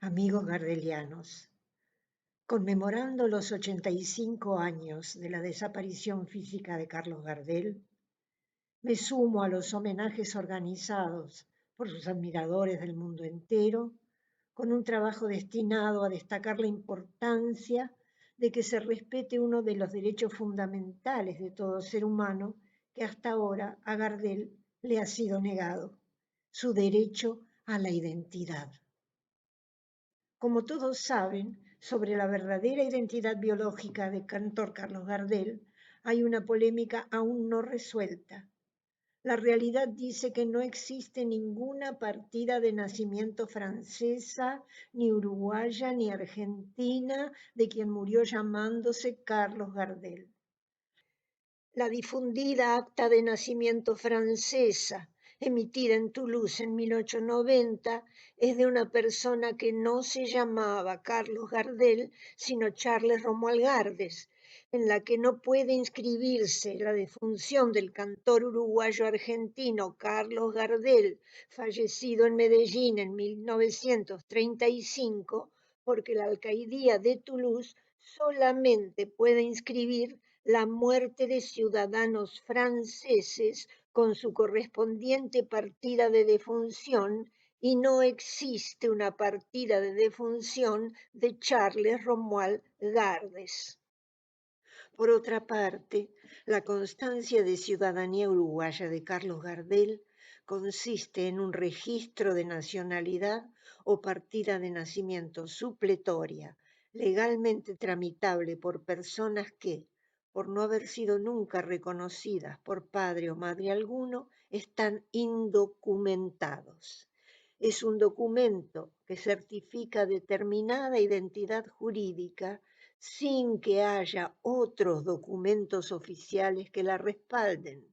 Amigos gardelianos, conmemorando los 85 años de la desaparición física de Carlos Gardel, me sumo a los homenajes organizados por sus admiradores del mundo entero, con un trabajo destinado a destacar la importancia de que se respete uno de los derechos fundamentales de todo ser humano que hasta ahora a Gardel le ha sido negado, su derecho a la identidad. Como todos saben, sobre la verdadera identidad biológica del cantor Carlos Gardel hay una polémica aún no resuelta. La realidad dice que no existe ninguna partida de nacimiento francesa, ni uruguaya, ni argentina de quien murió llamándose Carlos Gardel. La difundida acta de nacimiento francesa, emitida en Toulouse en 1890, es de una persona que no se llamaba Carlos Gardel, sino Charles Romuald Gardes, en la que no puede inscribirse la defunción del cantor uruguayo-argentino Carlos Gardel, fallecido en Medellín en 1935, porque la alcaidía de Toulouse solamente puede inscribir la muerte de ciudadanos franceses con su correspondiente partida de defunción y no existe una partida de defunción de Charles Romuald Gardes. Por otra parte, la constancia de ciudadanía uruguaya de Carlos Gardel consiste en un registro de nacionalidad o partida de nacimiento supletoria, legalmente tramitable por personas que, por no haber sido nunca reconocidas por padre o madre alguno, están indocumentados. Es un documento que certifica determinada identidad jurídica sin que haya otros documentos oficiales que la respalden.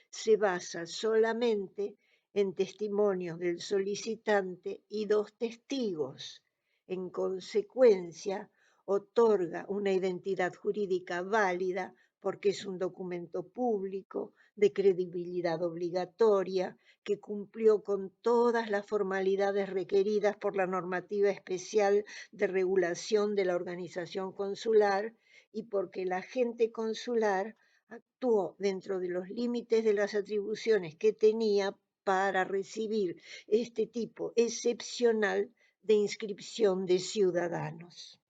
Se basa solamente en testimonios del solicitante y dos testigos. En consecuencia, otorga una identidad jurídica válida porque es un documento público, de credibilidad obligatoria, que cumplió con todas las formalidades requeridas por la normativa especial de regulación de la organización consular y porque el agente consular actuó dentro de los límites de las atribuciones que tenía para recibir este tipo excepcional de inscripción de ciudadanos.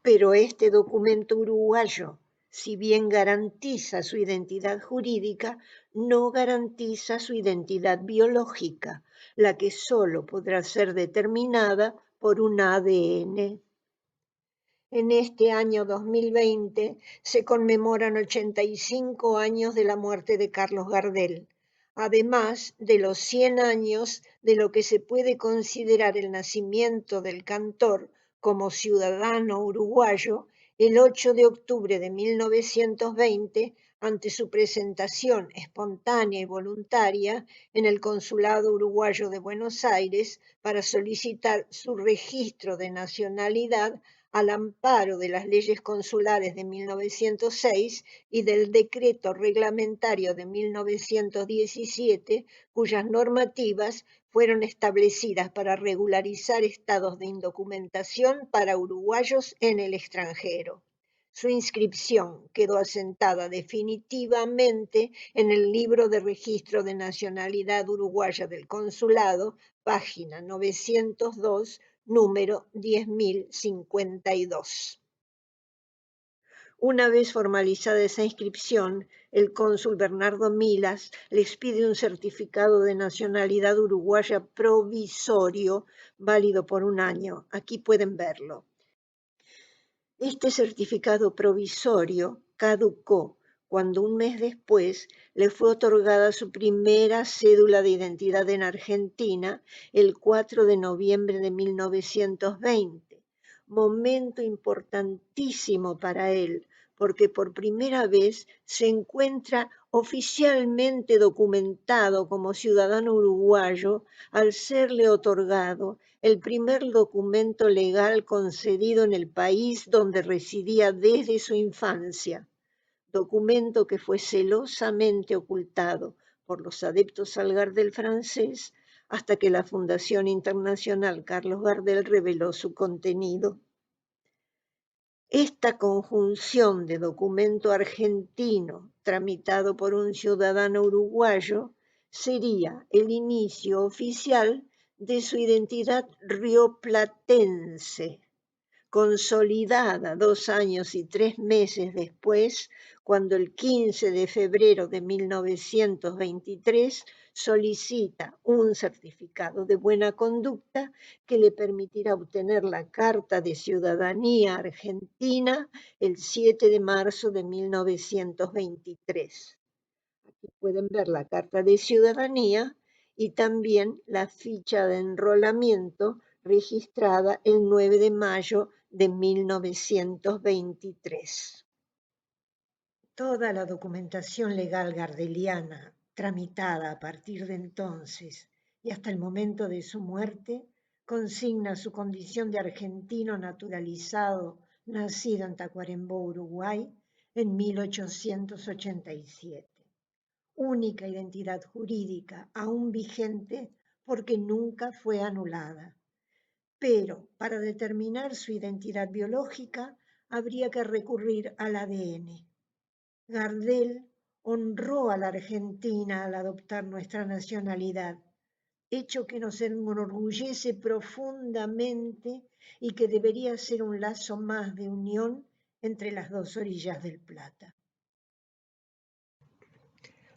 Pero este documento uruguayo, si bien garantiza su identidad jurídica, no garantiza su identidad biológica, la que solo podrá ser determinada por un ADN. En este año 2020 se conmemoran 85 años de la muerte de Carlos Gardel, además de los 100 años de lo que se puede considerar el nacimiento del cantor como ciudadano uruguayo el 8 de octubre de 1920 ante su presentación espontánea y voluntaria en el Consulado Uruguayo de Buenos Aires para solicitar su registro de nacionalidad al amparo de las leyes consulares de 1906 y del decreto reglamentario de 1917, cuyas normativas fueron establecidas para regularizar estados de indocumentación para uruguayos en el extranjero. Su inscripción quedó asentada definitivamente en el Libro de Registro de Nacionalidad Uruguaya del Consulado, página 902, número 10.052. Una vez formalizada esa inscripción, el cónsul Bernardo Milas les pide un certificado de nacionalidad uruguaya provisorio, válido por un año. Aquí pueden verlo. Este certificado provisorio caducó cuando un mes después le fue otorgada su primera cédula de identidad en Argentina, el 4 de noviembre de 1920. Momento importantísimo para él, porque por primera vez se encuentra oficialmente documentado como ciudadano uruguayo al serle otorgado el primer documento legal concedido en el país donde residía desde su infancia, documento que fue celosamente ocultado por los adeptos al Gardel francés hasta que la Fundación Internacional Carlos Gardel reveló su contenido. Esta conjunción de documento argentino tramitado por un ciudadano uruguayo sería el inicio oficial de su identidad rioplatense, consolidada 2 años y 3 meses después, cuando el 15 de febrero de 1923 solicita un certificado de buena conducta que le permitirá obtener la Carta de Ciudadanía Argentina el 7 de marzo de 1923. Aquí pueden ver la Carta de Ciudadanía y también la ficha de enrolamiento registrada el 9 de mayo de 1923. Toda la documentación legal gardeliana tramitada a partir de entonces y hasta el momento de su muerte consigna su condición de argentino naturalizado nacido en Tacuarembó, Uruguay, en 1887. Única identidad jurídica aún vigente porque nunca fue anulada. Pero para determinar su identidad biológica habría que recurrir al ADN. Gardel honró a la Argentina al adoptar nuestra nacionalidad, hecho que nos enorgullece profundamente y que debería ser un lazo más de unión entre las dos orillas del Plata.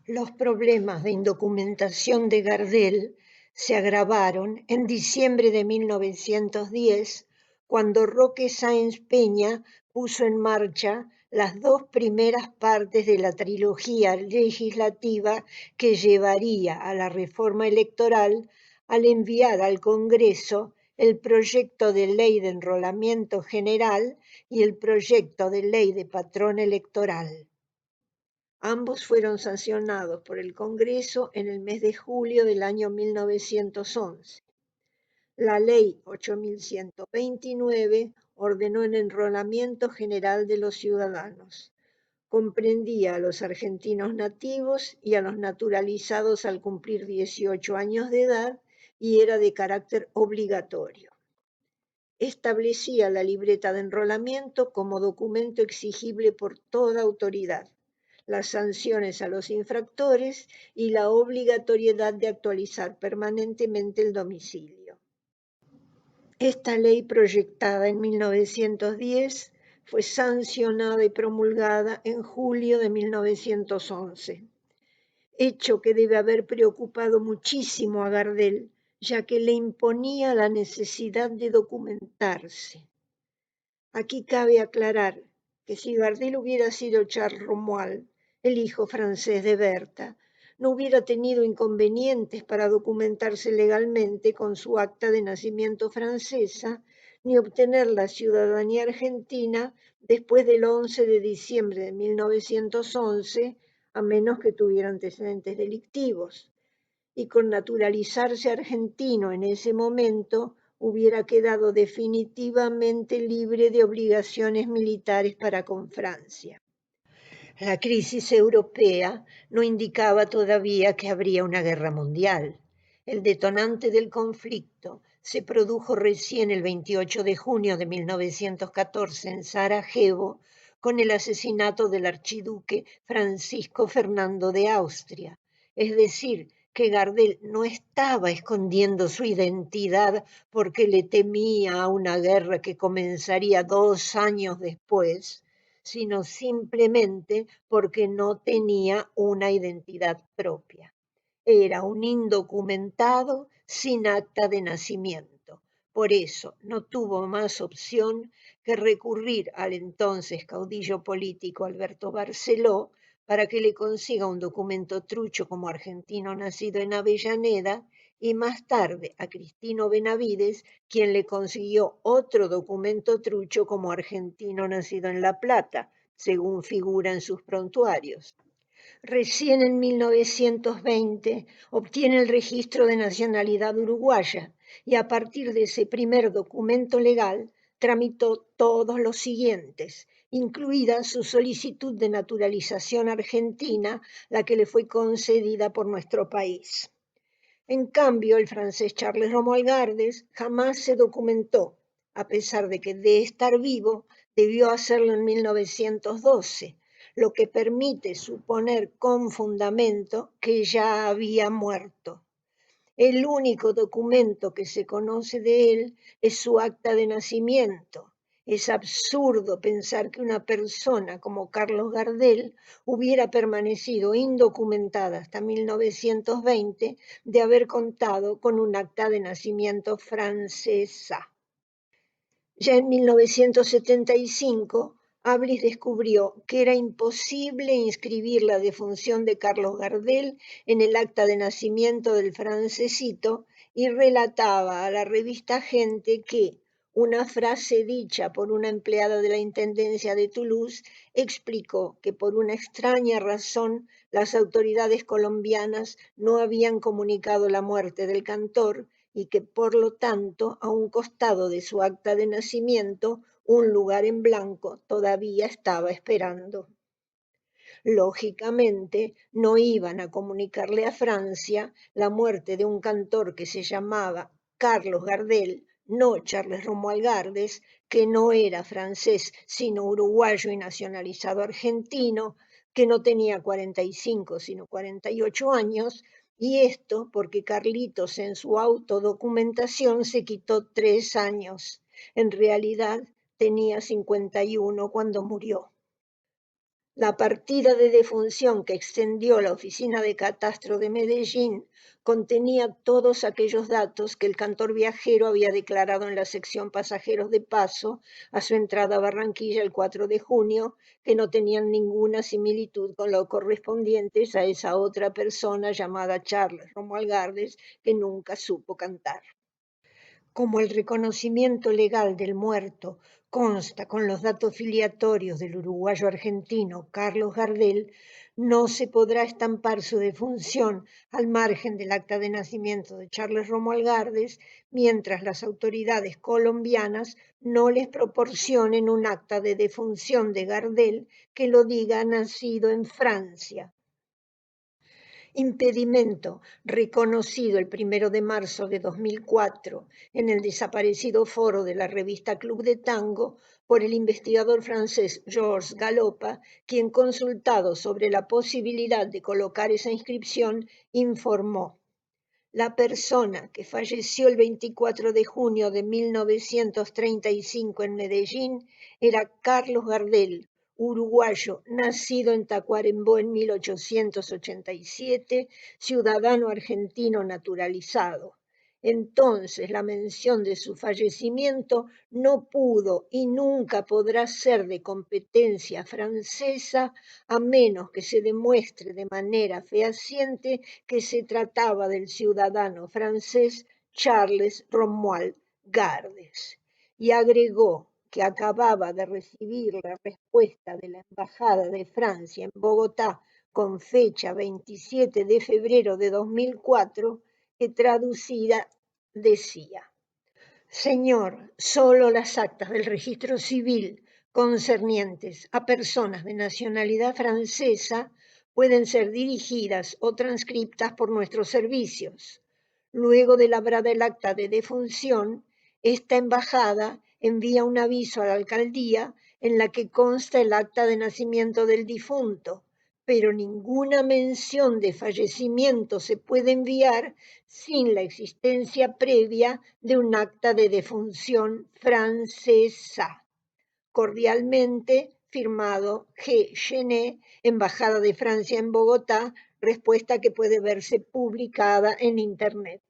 Los problemas de indocumentación de Gardel se agravaron en diciembre de 1910, cuando Roque Sáenz Peña puso en marcha las 2 primeras partes de la trilogía legislativa que llevaría a la reforma electoral al enviar al Congreso el proyecto de ley de enrolamiento general y el proyecto de ley de patrón electoral. Ambos fueron sancionados por el Congreso en el mes de julio del año 1911. La Ley 8129 ordenó el enrolamiento general de los ciudadanos. Comprendía a los argentinos nativos y a los naturalizados al cumplir 18 años de edad y era de carácter obligatorio. Establecía la libreta de enrolamiento como documento exigible por toda autoridad, las sanciones a los infractores y la obligatoriedad de actualizar permanentemente el domicilio. Esta ley proyectada en 1910 fue sancionada y promulgada en julio de 1911, hecho que debe haber preocupado muchísimo a Gardel, ya que le imponía la necesidad de documentarse. Aquí cabe aclarar que si Gardel hubiera sido Charles Romuald, el hijo francés de Berta, no hubiera tenido inconvenientes para documentarse legalmente con su acta de nacimiento francesa, ni obtener la ciudadanía argentina después del 11 de diciembre de 1911, a menos que tuviera antecedentes delictivos. Y con naturalizarse argentino en ese momento, hubiera quedado definitivamente libre de obligaciones militares para con Francia. La crisis europea no indicaba todavía que habría una guerra mundial. El detonante del conflicto se produjo recién el 28 de junio de 1914 en Sarajevo con el asesinato del archiduque Francisco Fernando de Austria. Es decir, que Gardel no estaba escondiendo su identidad porque le temía a una guerra que comenzaría 2 años después, sino simplemente porque no tenía una identidad propia. Era un indocumentado sin acta de nacimiento. Por eso no tuvo más opción que recurrir al entonces caudillo político Alberto Barceló para que le consiga un documento trucho como argentino nacido en Avellaneda y más tarde a Cristino Benavides, quien le consiguió otro documento trucho como argentino nacido en La Plata, según figura en sus prontuarios. Recién en 1920 obtiene el registro de nacionalidad uruguaya y a partir de ese primer documento legal tramitó todos los siguientes, incluida su solicitud de naturalización argentina, la que le fue concedida por nuestro país. En cambio, el francés Charles Romuald Gardes jamás se documentó, a pesar de que de estar vivo debió hacerlo en 1912, lo que permite suponer con fundamento que ya había muerto. El único documento que se conoce de él es su acta de nacimiento. Es absurdo pensar que una persona como Carlos Gardel hubiera permanecido indocumentada hasta 1920 de haber contado con un acta de nacimiento francesa. Ya en 1975, Ablis descubrió que era imposible inscribir la defunción de Carlos Gardel en el acta de nacimiento del francesito y relataba a la revista Gente que una frase dicha por una empleada de la Intendencia de Toulouse explicó que por una extraña razón las autoridades colombianas no habían comunicado la muerte del cantor y que por lo tanto a un costado de su acta de nacimiento un lugar en blanco todavía estaba esperando. Lógicamente, no iban a comunicarle a Francia la muerte de un cantor que se llamaba Carlos Gardel, no Charles Romuald Gardes, que no era francés, sino uruguayo y nacionalizado argentino, que no tenía 45, sino 48 años, y esto porque Carlitos en su autodocumentación se quitó 3 años. En realidad tenía 51 cuando murió. La partida de defunción que extendió la Oficina de Catastro de Medellín contenía todos aquellos datos que el cantor viajero había declarado en la sección Pasajeros de Paso a su entrada a Barranquilla el 4 de junio, que no tenían ninguna similitud con los correspondientes a esa otra persona llamada Charles Romuald Gardes, que nunca supo cantar. Como el reconocimiento legal del muerto consta con los datos filiatorios del uruguayo argentino Carlos Gardel, no se podrá estampar su defunción al margen del acta de nacimiento de Charles Romuald Gardes, mientras las autoridades colombianas no les proporcionen un acta de defunción de Gardel que lo diga nacido en Francia. Impedimento reconocido el 1 de marzo de 2004 en el desaparecido foro de la revista Club de Tango por el investigador francés Georges Galopa, quien consultado sobre la posibilidad de colocar esa inscripción, informó: la persona que falleció el 24 de junio de 1935 en Medellín era Carlos Gardel, uruguayo, nacido en Tacuarembó en 1887, ciudadano argentino naturalizado. Entonces, la mención de su fallecimiento no pudo y nunca podrá ser de competencia francesa a menos que se demuestre de manera fehaciente que se trataba del ciudadano francés Charles Romuald Gardes. Y agregó que acababa de recibir la respuesta de la Embajada de Francia en Bogotá con fecha 27 de febrero de 2004, que traducida decía: señor, solo las actas del registro civil concernientes a personas de nacionalidad francesa pueden ser dirigidas o transcriptas por nuestros servicios. Luego de labrada el acta de defunción, esta embajada envía un aviso a la alcaldía en la que consta el acta de nacimiento del difunto, pero ninguna mención de fallecimiento se puede enviar sin la existencia previa de un acta de defunción francesa. Cordialmente, firmado G. Genet, Embajada de Francia en Bogotá, respuesta que puede verse publicada en Internet.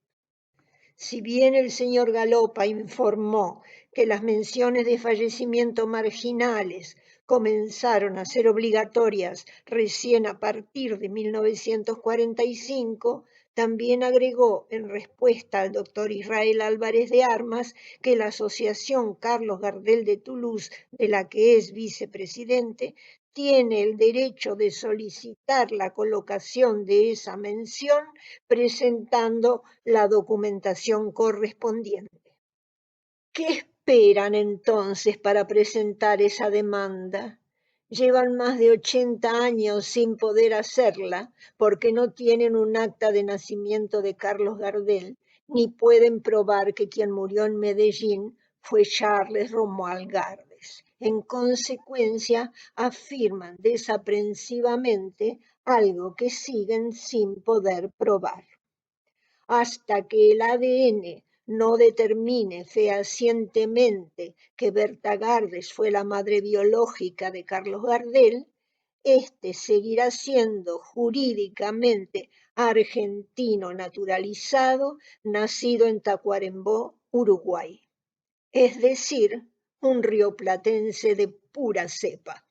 Si bien el señor Galopa informó que las menciones de fallecimiento marginales comenzaron a ser obligatorias recién a partir de 1945, también agregó en respuesta al doctor Israel Álvarez de Armas que la Asociación Carlos Gardel de Toulouse, de la que es vicepresidente, tiene el derecho de solicitar la colocación de esa mención presentando la documentación correspondiente. ¿Qué esperan entonces para presentar esa demanda? Llevan más de 80 años sin poder hacerla porque no tienen un acta de nacimiento de Carlos Gardel, ni pueden probar que quien murió en Medellín fue Charles Romuald Gardel. En consecuencia, afirman desaprensivamente algo que siguen sin poder probar. Hasta que el ADN no determine fehacientemente que Berta Gardes fue la madre biológica de Carlos Gardel, este seguirá siendo jurídicamente argentino naturalizado, nacido en Tacuarembó, Uruguay. Es decir, un rioplatense de pura cepa.